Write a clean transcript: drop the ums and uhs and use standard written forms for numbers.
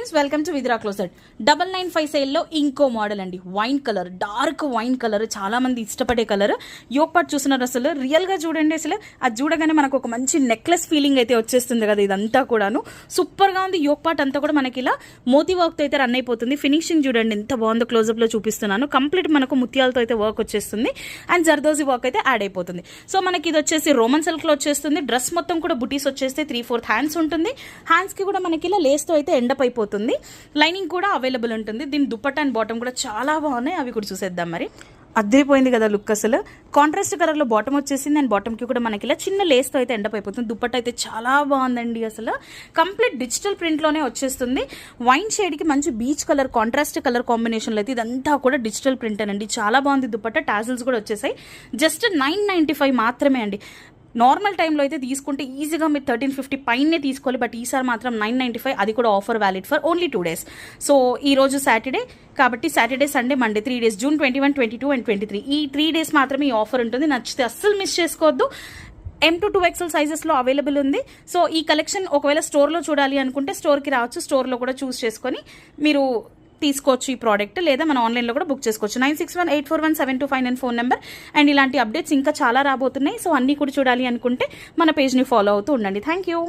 Friends, welcome to Vidra closet. 995 సేల్లో ఇంకో model అండి. Wine colour, dark wine colour, చాలా మంది ఇష్టపడే కలర్. యోక్ పార్ట్ చూస్తున్నారు, అసలు రియల్ గా చూడండి. అసలు అది చూడగానే మనకు ఒక మంచి నెక్లెస్ ఫీలింగ్ అయితే వచ్చేస్తుంది కదా. ఇదంతా కూడాను సూపర్ గా ఉంది. యోక్ పార్ట్ అంతా కూడా మనకి ఇలా మోతీ వర్క్ తో అయితే రన్ అయిపోతుంది. ఫినిషింగ్ చూడండి ఎంత బాగుందో, క్లోజప్ లో చూపిస్తున్నాను. కంప్లీట్ మనకు ముత్యాలతో అయితే వర్క్ వచ్చేస్తుంది అండ్ జర్దోజీ వర్క్ అయితే యాడ్ అయిపోతుంది. సో మనకి ఇది వచ్చేసి రోమన్ సిల్క్ లో వచ్చేస్తుంది. డ్రెస్ మొత్తం కూడా బుటీస్ వచ్చేస్తే 3/4 హ్యాండ్స్ ఉంటుంది. హ్యాండ్స్ కి కూడా మనకి ఇలా లేస్ తో అయితే ఎండప్ అయిపోతుంది. లైనింగ్ కూడా అవైలబుల్ ఉంటుంది. దీని దుపట్టా అండ్ బాటమ్ కూడా చాలా బాగున్నాయి. అవి కూడా చూసేద్దాం. మరి అద్దరిపోయింది కదా లుక్. అసలు కాంట్రాస్ట్ కలర్ లో బాటమ్ వచ్చేసింది అండ్ బాటమ్ కి కూడా మనకి ఇలా చిన్న లేస్ తో అయితే ఎండప్ అయిపోతుంది. దుపట్టా అయితే చాలా బాగుందండి. అసలు కంప్లీట్ డిజిటల్ ప్రింట్ లోనే వచ్చేస్తుంది. వైన్ షేడ్ కి మంచి beach colour contrast colour combination లో అయితే ఇదంతా కూడా డిజిటల్ ప్రింట్ అండి. చాలా బాగుంది దుపట్టా. టాజిల్స్ కూడా వచ్చేసాయి. జస్ట్ 995 మాత్రమే అండి. నార్మల్ టైంలో అయితే తీసుకుంటే ఈజీగా మీరు 1350 పైనే తీసుకోవాలి. బట్ ఈసారి మాత్రం 995, అది కూడా offer valid for only 2 days. So ఈ రోజు సాటర్డే కాబట్టి Saturday, Sunday, Monday 3 days, June 21, 22 and 23 ఈ 3 days మాత్రమే ఈ ఆఫర్ ఉంటుంది. నచ్చితే అస్సలు మిస్ చేసుకోవద్దు. M to 2XL సైజెస్లో అవైలబుల్ ఉంది. సో ఈ కలెక్షన్ ఒకవేళ స్టోర్లో చూడాలి అనుకుంటే స్టోర్కి రావచ్చు. స్టోర్లో కూడా చూస్ చేసుకొని మీరు తీసుకోవచ్చు ఈ ప్రోడక్ట్, లేదా మన ఆన్లైన్లో కూడా బుక్ చేసుకోవచ్చు. 9618417259 ఫోన్ నెంబర్. అండ్ ఇలాంటి అప్డేట్స్ ఇంకా చాలా రాబోతున్నాయి. సో అన్నీ కూడా చూడాలి అనుకుంటే మన పేజ్ని ఫాలో అవుతూ ఉండండి. Thank you.